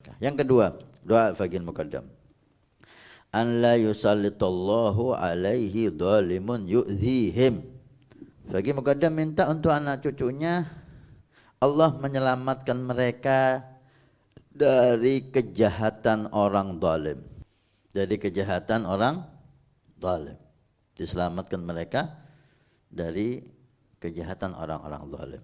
mereka. Yang kedua, doa Fagil Muqaddam. An la yusallitallahu alaihi dhalimun yu'dhihim. Fagil Muqaddam minta untuk anak cucunya Allah menyelamatkan mereka dari kejahatan orang zalim. Dari kejahatan orang zalim. Diselamatkan mereka dari kejahatan orang-orang zalim.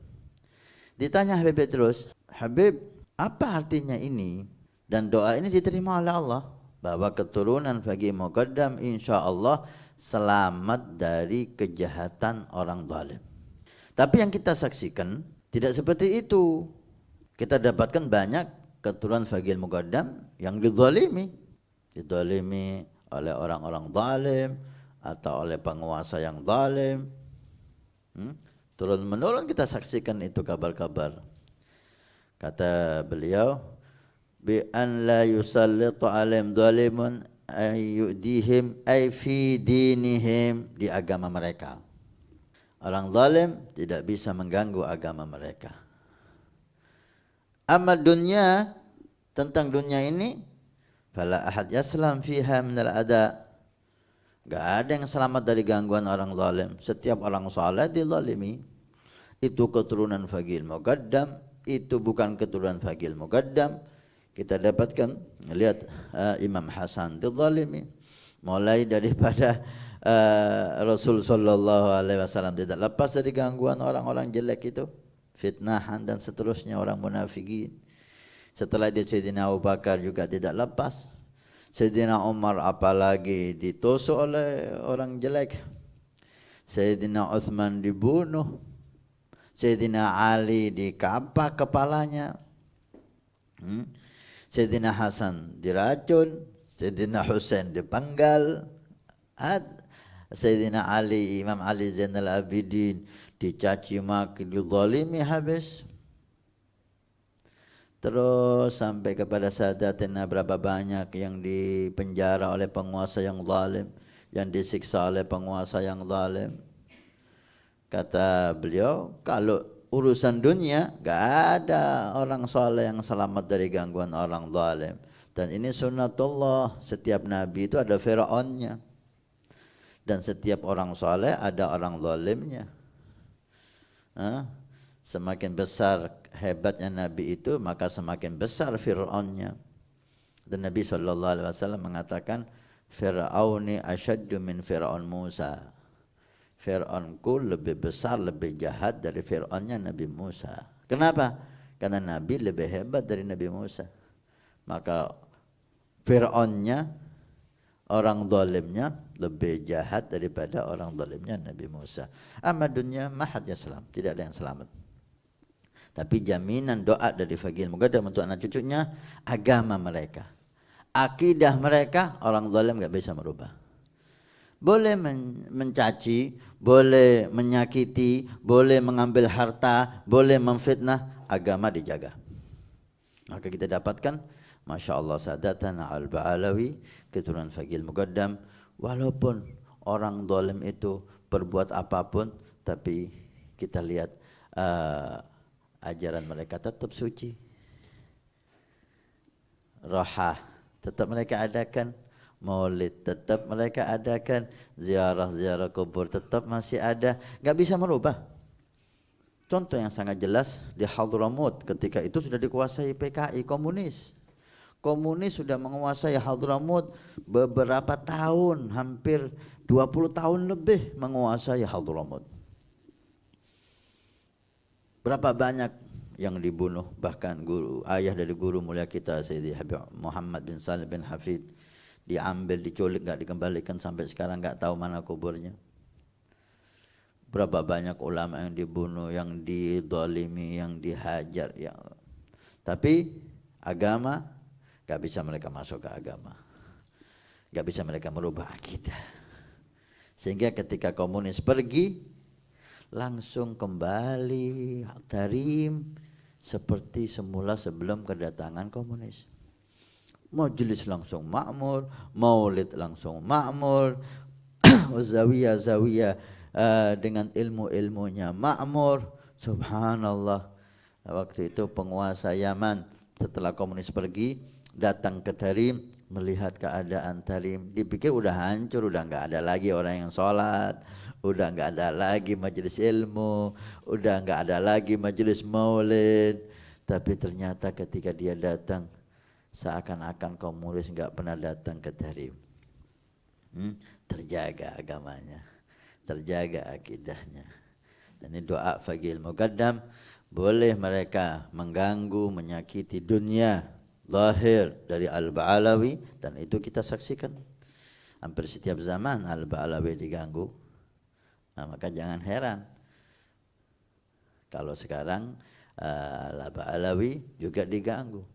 Ditanya Habib terus, Habib, apa artinya ini? Dan doa ini diterima oleh Allah, bahwa keturunan Fagih Muqaddam insya Allah selamat dari kejahatan orang zalim. Tapi yang kita saksikan tidak seperti itu. Kita dapatkan banyak keturunan Fagih Muqaddam yang dizalimi oleh orang-orang zalim atau oleh penguasa yang zalim. Turun menurun kita saksikan itu kabar-kabar. Kata beliau, bi an la yusallitu alaihim zalimun ayyudihim ay fi dinihim, di agama mereka. Orang zalim tidak bisa mengganggu agama mereka. Amma dunya, tentang dunia ini, fala ahad yaslam fiha minal ada. Gak ada yang selamat dari gangguan orang zalim. Setiap orang saleh dizalimi. Itu keturunan Fagih Muqaddam, itu bukan keturunan Fagih Muqaddam. Kita dapatkan lihat Imam Hasan dizalimi. Mulai daripada Rasul sallallahu alaihi wasallam tidak lepas dari gangguan orang-orang jelek itu, fitnahan dan seterusnya, orang munafikin. Setelah itu Sayyidina Abu Bakar juga tidak lepas. Sayyidina Umar apalagi ditusuk oleh orang jelek. Sayyidina Uthman dibunuh. Sayyidina Ali dikapak kepalanya. Sayyidina Hasan diracun. Sayyidina Husain dipenggal. Sayyidina Ali, Imam Ali Zainal Abidin dicaci maki, dizalimi habis. Terus sampai kepada Sadatina berapa banyak yang dipenjara oleh penguasa yang zalim, yang disiksa oleh penguasa yang zalim. Kata beliau, kalau urusan dunia gak ada orang soleh yang selamat dari gangguan orang zalim. Dan ini sunnatullah, setiap nabi itu ada Fir'aunnya. Dan setiap orang soleh ada orang zalimnya. Semakin besar hebatnya Nabi itu, maka semakin besar Fir'aunnya. Dan Nabi SAW mengatakan, Fir'auni asyaddu min Fir'aun Musa. Fir'aunku lebih besar, lebih jahat dari Fir'aunnya Nabi Musa. Kenapa? Karena Nabi lebih hebat dari Nabi Musa. Maka Fir'aunnya, orang zalimnya lebih jahat daripada orang zalimnya Nabi Musa. Amma dunya mahad yaslam, tidak ada yang selamat. Tapi jaminan doa dari Fagih Muqaddam untuk anak cucunya, agama mereka, akidah mereka, orang zalim enggak bisa merubah. Boleh mencaci, boleh menyakiti, boleh mengambil harta, boleh memfitnah, agama dijaga. Maka kita dapatkan, Masya Allah, Sadatana Al-Ba'alawi, keturunan Fagih Muqaddam, walaupun orang zalim itu berbuat apapun, tapi kita lihat ajaran mereka tetap suci. Rohah tetap mereka adakan, maulid tetap mereka adakan, ziarah-ziarah kubur tetap masih ada, enggak bisa merubah. Contoh yang sangat jelas di Hadramut, ketika itu sudah dikuasai PKI komunis. Komunis sudah menguasai Hadramut beberapa tahun, hampir 20 tahun lebih menguasai Hadramut. Berapa banyak yang dibunuh, bahkan guru, ayah dari guru mulia kita Sayyidi Habib Muhammad bin Salim bin Hafid diambil, diculik, enggak dikembalikan, sampai sekarang enggak tahu mana kuburnya. Berapa banyak ulama yang dibunuh, yang dizalimi, yang dihajar, yang tapi agama enggak bisa mereka masuk ke agama. Enggak bisa mereka merubah akidah. Sehingga ketika komunis pergi, langsung kembali tarim seperti semula sebelum kedatangan komunis. Majelis langsung makmur, maulid langsung makmur, zawiyah dengan ilmu-ilmunya makmur. Subhanallah. Waktu itu penguasa Yaman Setelah komunis pergi, datang ke Tarim, melihat keadaan Tarim, dipikir udah hancur, udah nggak ada lagi orang yang sholat, udah nggak ada lagi majelis ilmu, udah nggak ada lagi majelis maulid. Tapi ternyata ketika dia datang, seakan-akan komunis nggak pernah datang ke Tarim. Terjaga agamanya, terjaga akidahnya. Dan ini doa fagil muqaddam. Boleh mereka mengganggu, menyakiti dunia lahir dari Al-Ba'alawi, dan itu kita saksikan hampir setiap zaman Al-Ba'alawi diganggu. Nah, maka jangan heran kalau sekarang Al-Ba'alawi juga diganggu.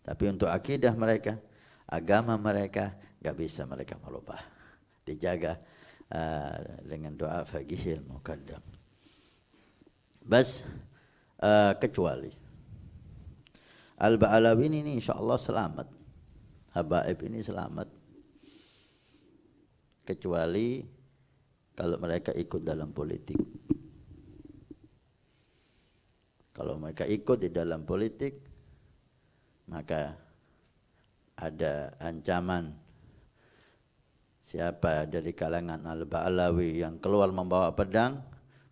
Tapi untuk akidah mereka, agama mereka, gak bisa mereka merubah. Dijaga dengan doa fagihil muqaddam. Bas kecuali Al-Ba'alawi ini insyaAllah selamat, habaib ini selamat, kecuali kalau mereka ikut dalam politik. Kalau mereka ikut di dalam politik, maka ada ancaman siapa dari kalangan Al-Ba'alawi yang keluar membawa pedang,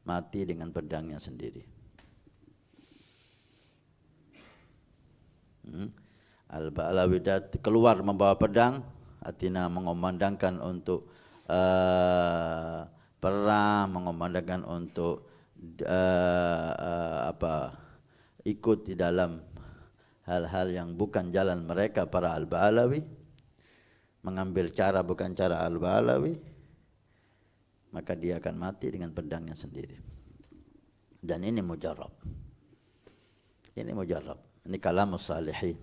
mati dengan pedangnya sendiri. Al-Ba'alawi keluar membawa pedang, artinya mengomandangkan untuk perang, mengomandangkan untuk ikut di dalam hal-hal yang bukan jalan mereka para Al-Ba'alawi, mengambil cara bukan cara Al-Ba'alawi, maka dia akan mati dengan pedangnya sendiri. Dan ini mujarrab. Ini mujarrab. Ini kalamus salihin.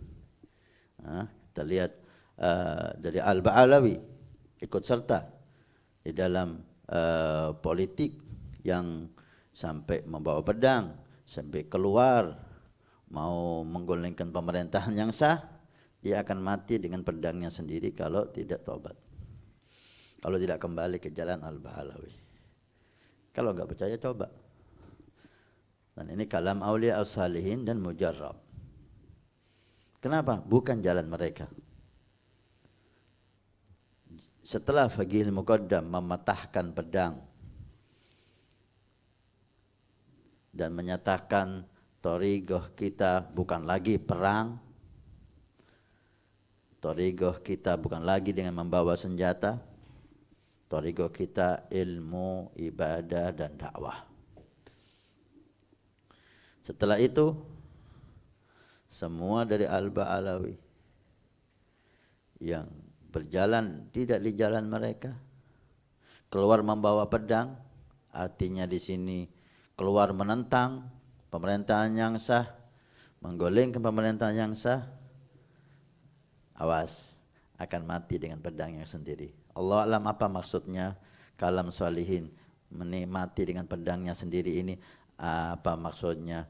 Kita lihat dari Al-Ba'alawi ikut serta di dalam politik yang sampai membawa pedang, sampai keluar mau menggulingkan pemerintahan yang sah, dia akan mati dengan pedangnya sendiri kalau tidak tobat, kalau tidak kembali ke jalan Al-Ba'alawi. Kalau enggak percaya coba. Dan ini kalam aulia as-salihin dan mujarrab. Kenapa? Bukan jalan mereka. Setelah Faqih Muqaddam mematahkan pedang dan menyatakan thariqah kita bukan lagi perang, thariqah kita bukan lagi dengan membawa senjata, thariqah kita ilmu, ibadah dan dakwah. Setelah itu semua dari Al-Ba'alawi yang berjalan tidak di jalan mereka, keluar membawa pedang, artinya di sini keluar menentang pemerintahan yang sah, menggolengkan pemerintahan yang sah, awas, akan mati dengan pedangnya sendiri. Allah alam apa maksudnya kalam salihin mati dengan pedangnya sendiri ini, apa maksudnya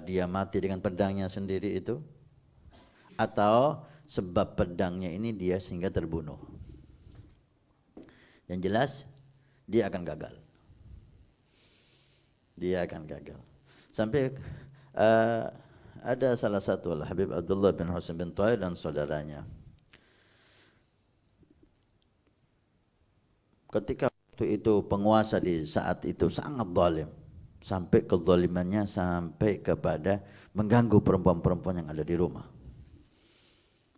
dia mati dengan pedangnya sendiri itu, atau sebab pedangnya ini dia sehingga terbunuh. Yang jelas dia akan gagal. Dia akan gagal. Sampai ada salah satu Habib Abdullah bin Husain bin Tahir dan saudaranya, ketika waktu itu penguasa di saat itu sangat zalim, sampai kezalimannya sampai kepada mengganggu perempuan-perempuan yang ada di rumah.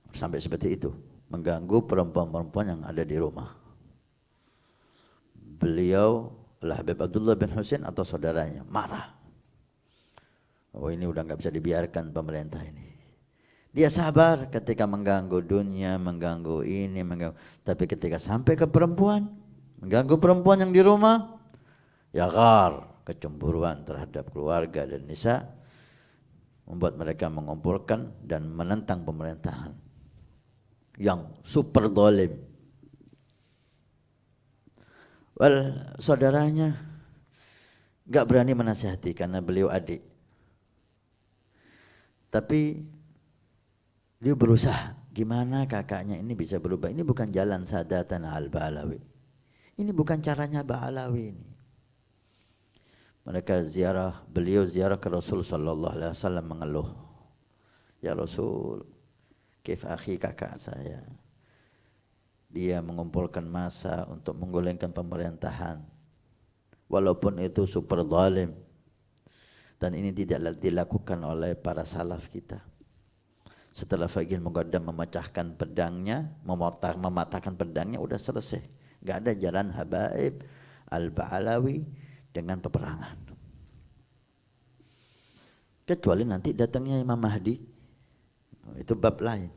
Sampai seperti itu, mengganggu perempuan-perempuan yang ada di rumah. Beliau Habib Abdullah bin Husain atau saudaranya marah. Oh, ini udah nggak bisa dibiarkan pemerintah ini. Dia sabar ketika mengganggu dunia, mengganggu ini, mengganggu. Tapi ketika sampai ke perempuan, mengganggu perempuan yang di rumah, ya kecemburuan terhadap keluarga dan nisa membuat mereka mengumpulkan dan menentang pemerintahan yang super zalim. Saudaranya gak berani menasihati karena beliau adik. Tapi dia berusaha, gimana kakaknya ini bisa berubah. Ini bukan jalan Sadatan Al-Ba'alawi. Ini bukan caranya Ba'alawi ini. Mereka beliau ziarah ke Rasul sallallahu alaihi wasallam mengeluh. Ya Rasul, kif akhi, kakak saya, dia mengumpulkan massa untuk menggulingkan pemerintahan, walaupun itu super zalim, dan ini tidak dilakukan oleh para salaf kita. Setelah Fagil Muqaddam memecahkan pedangnya, mematahkan pedangnya, udah selesai. Gak ada jalan Habaib Al-Ba'alawi dengan peperangan. Kecuali nanti datangnya Imam Mahdi, itu bab lain.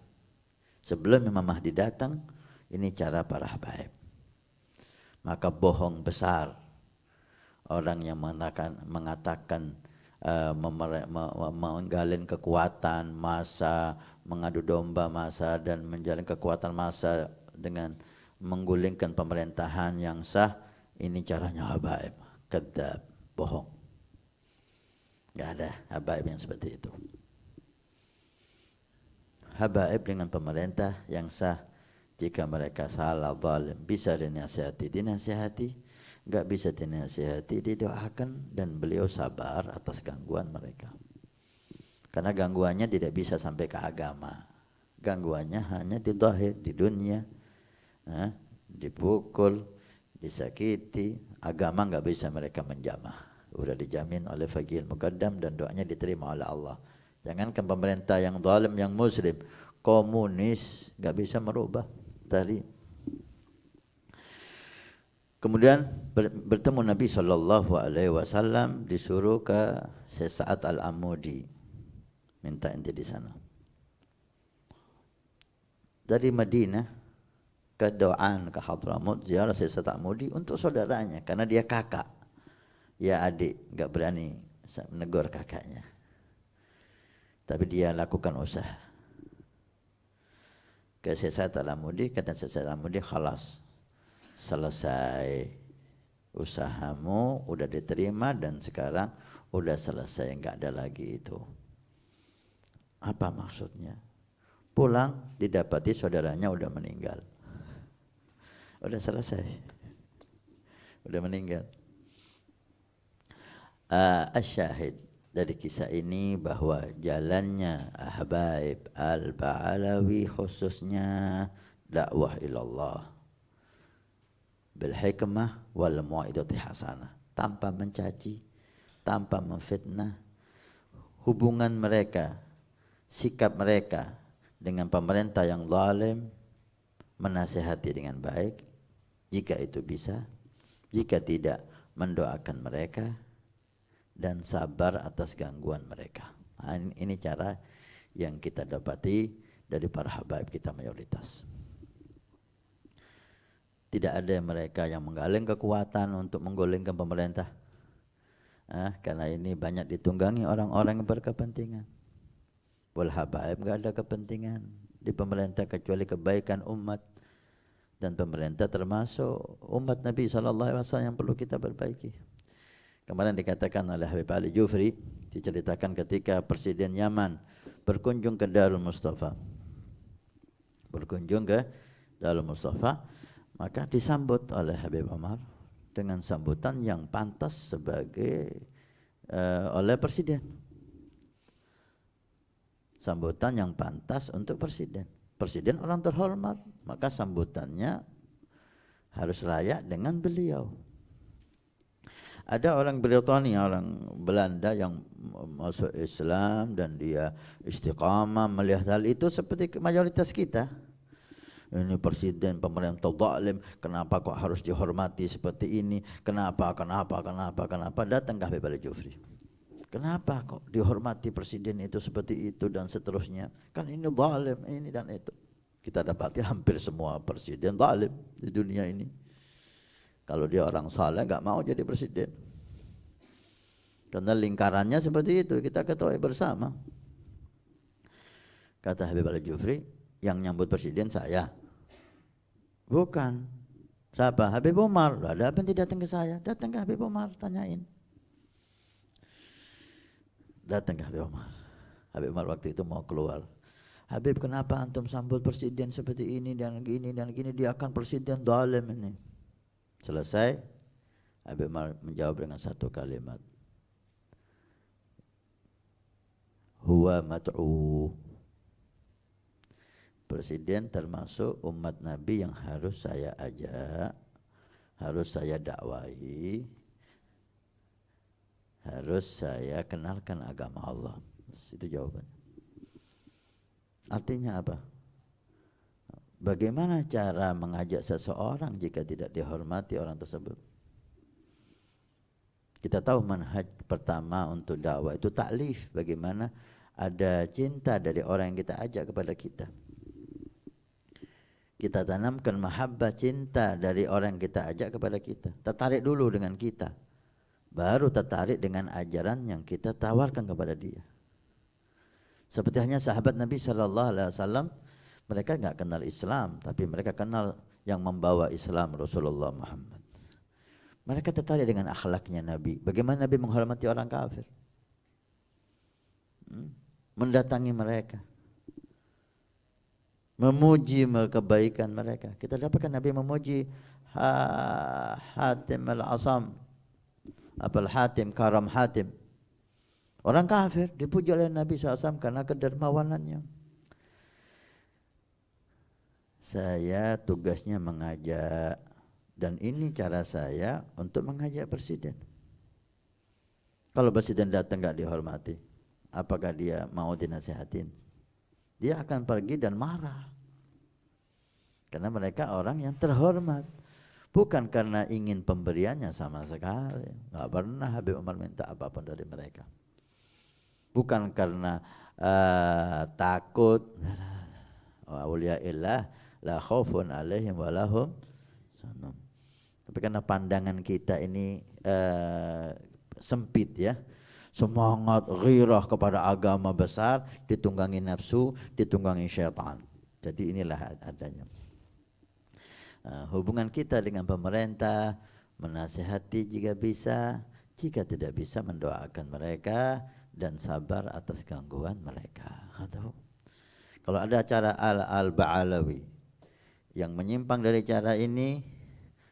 Sebelum Imam Mahdi datang, ini cara para Habaib. Maka bohong besar orang yang mengatakan menggalin kekuatan massa, mengadu domba massa dan menjalin kekuatan massa dengan menggulingkan pemerintahan yang sah. Ini caranya Habaib, kadzab, bohong. Enggak ada Habaib yang seperti itu. Habaib dengan pemerintah yang sah, jika mereka salah, zalim, bisa dinasihati, enggak bisa dinasihati, didoakan, dan beliau sabar atas gangguan mereka. Karena gangguannya tidak bisa sampai ke agama. Gangguannya hanya di zahir, di dunia. Dipukul, disakiti, agama enggak bisa mereka menjamah. Sudah dijamin oleh Fagil Muqaddam dan doanya diterima oleh Allah. Jangankan pemerintah yang zalim, yang muslim, komunis enggak bisa merubah tadi. Kemudian bertemu Nabi SAW, disuruh ke Sa'ad Al-Amudi, minta ente di sana. Dari Madinah ke Doan, ke Hadramut, ziarah Sa'ad Al-Amudi untuk saudaranya, karena dia kakak, ya adik, enggak berani menegur kakaknya. Tapi dia lakukan usaha. Ke Sa'ad Al-Amudi, kata Sa'ad Al-Amudi, khalas, selesai usahamu, udah diterima, dan sekarang udah selesai, enggak ada lagi itu. Apa maksudnya? Pulang didapati saudaranya udah meninggal. Udah selesai, udah meninggal. Asyahid dari kisah ini bahwa jalannya Habaib Al-Ba'alawi khususnya dakwah ilallah bil hikmah wal mau'izati hasanah, tanpa mencaci, tanpa memfitnah. Hubungan mereka, sikap mereka dengan pemerintah yang zalim, menasihati dengan baik jika itu bisa, jika tidak mendoakan mereka dan sabar atas gangguan mereka. Ini cara yang kita dapati dari para habaib kita mayoritas. Tidak ada mereka yang menggaling kekuatan untuk menggulingkan pemerintah. Karena ini banyak ditunggangi orang-orang yang berkepentingan. Wal habaib enggak ada kepentingan di pemerintah kecuali kebaikan umat, dan pemerintah termasuk umat Nabi SAW yang perlu kita perbaiki. Kemarin dikatakan oleh Habib Ali Jufri, diceritakan ketika Presiden Yaman berkunjung ke Darul Mustafa. Maka disambut oleh Habib Omar dengan sambutan yang pantas oleh presiden. Sambutan yang pantas untuk presiden. Presiden orang terhormat, maka sambutannya harus layak dengan beliau. Ada orang Britania, orang Belanda yang masuk Islam dan dia istiqamah melihat hal itu seperti mayoritas kita. Ini presiden pemerintah zalim, kenapa kok harus dihormati seperti ini? Kenapa? Datang ke Habib Ali Jufri. Kenapa kok dihormati presiden itu seperti itu dan seterusnya? Kan ini zalim, ini dan itu. Kita dapati hampir semua presiden zalim di dunia ini. Kalau dia orang saleh enggak mau jadi presiden. Karena lingkarannya seperti itu, kita ketahui bersama. Kata Habib Ali Jufri, yang nyambut presiden saya. Bukan. Siapa? Habib Umar. Ada apa yang tidak datang ke saya? Datang ke Habib Umar, tanyain. Datang ke Habib Umar. Habib Umar waktu itu mau keluar. Habib, kenapa antum sambut presiden seperti ini dan gini dan gini? Dia akan presiden zalim ini. Selesai, Habib Umar menjawab dengan satu kalimat. Huwa mat'u. Presiden termasuk umat Nabi yang harus saya ajak, harus saya dakwahi, harus saya kenalkan agama Allah. Itu jawabannya. Artinya apa? Bagaimana cara mengajak seseorang jika tidak dihormati orang tersebut? Kita tahu manhaj pertama untuk dakwah itu taklif. Bagaimana ada cinta dari orang yang kita ajak kepada kita. Kita tanamkan mahabbah, cinta dari orang yang kita ajak kepada kita. Tertarik dulu dengan kita, baru tertarik dengan ajaran yang kita tawarkan kepada dia. Seperti hanya sahabat Nabi SAW, mereka enggak kenal Islam, tapi mereka kenal yang membawa Islam, Rasulullah Muhammad. Mereka tertarik dengan akhlaknya Nabi. Bagaimana Nabi menghormati orang kafir, mendatangi mereka, memuji kebaikan mereka. Kita dapatkan Nabi memuji Hatim al-Asam, Hatim, Karam Hatim. Orang kafir dipuji oleh Nabi SAW karena kedermawanannya. Saya tugasnya mengajak, dan ini cara saya untuk mengajak presiden. Kalau presiden datang enggak dihormati, apakah dia mau dinasihatin? Dia akan pergi dan marah. Karena mereka orang yang terhormat. Bukan karena ingin pemberiannya sama sekali. Enggak pernah Habib Umar minta apapun dari mereka. Bukan karena takut. Awliyaillah la khaufun alaihim wa lahum sanum. Tapi karena pandangan kita ini sempit ya. Semangat ghirah kepada agama besar ditunggangi nafsu, ditunggangi syaitan. Jadi inilah adanya. Hubungan kita dengan pemerintah, menasihati jika bisa, jika tidak bisa mendoakan mereka dan sabar atas gangguan mereka. Atau kalau ada cara al-Ba'alawi yang menyimpang dari cara ini,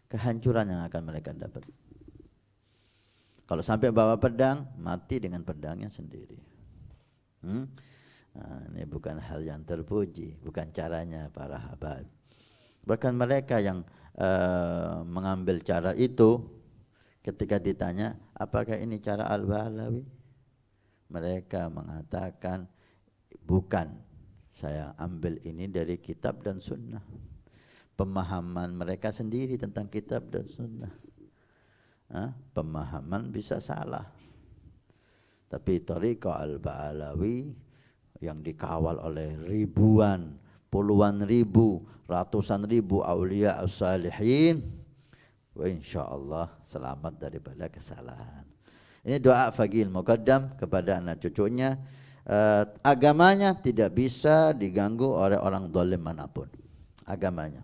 kehancuran yang akan mereka dapat. Kalau sampai bawa pedang, mati dengan pedangnya sendiri. Ini bukan hal yang terpuji, bukan caranya para habaib. Bahkan mereka yang mengambil cara itu, ketika ditanya, apakah ini cara al-Ba'alawi? Mereka mengatakan, bukan, saya ambil ini dari kitab dan sunnah. Pemahaman mereka sendiri tentang kitab dan sunnah. Pemahaman bisa salah, tapi thariqah al-Ba'alawi yang dikawal oleh ribuan, puluhan ribu, ratusan ribu awliya as-salihin, wa insyaallah selamat daripada kesalahan. Ini doa Faqih Muqaddam kepada anak cucunya. Agamanya tidak bisa diganggu oleh orang zalim manapun. Agamanya.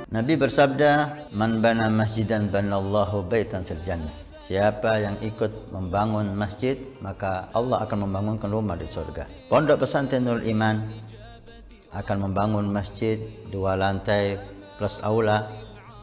Nabi bersabda, "Man bana masjidan banallahu baitan fil jannah." Siapa yang ikut membangun masjid, maka Allah akan membangunkan rumah di surga. Pondok Pesantren Nurul Iman akan membangun masjid 2 lantai plus aula.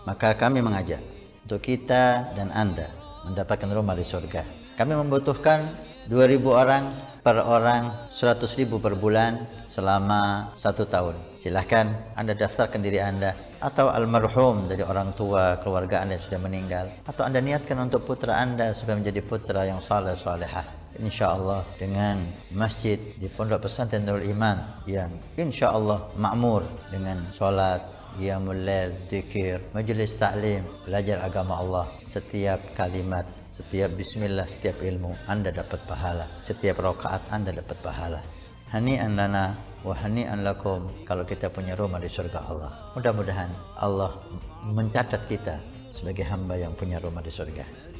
Maka kami mengajak untuk kita dan Anda mendapatkan rumah di surga. Kami membutuhkan 2.000 orang, per orang 100.000 per bulan selama 1 tahun. Silahkan Anda daftarkan diri Anda atau almarhum dari orang tua keluarga Anda yang sudah meninggal, atau Anda niatkan untuk putra Anda supaya menjadi putra yang saleh salehah. InsyaAllah dengan masjid di Pondok Pesantren Nurul Iman yang insyaAllah makmur dengan solat, qiyamul lail, zikir, majlis taklim, belajar agama Allah. Setiap kalimat, setiap bismillah, setiap ilmu Anda dapat pahala. Setiap rakaat Anda dapat pahala. Hani'an lana wa hani'an lakum kalau kita punya rumah di surga Allah. Mudah-mudahan Allah mencatat kita sebagai hamba yang punya rumah di surga.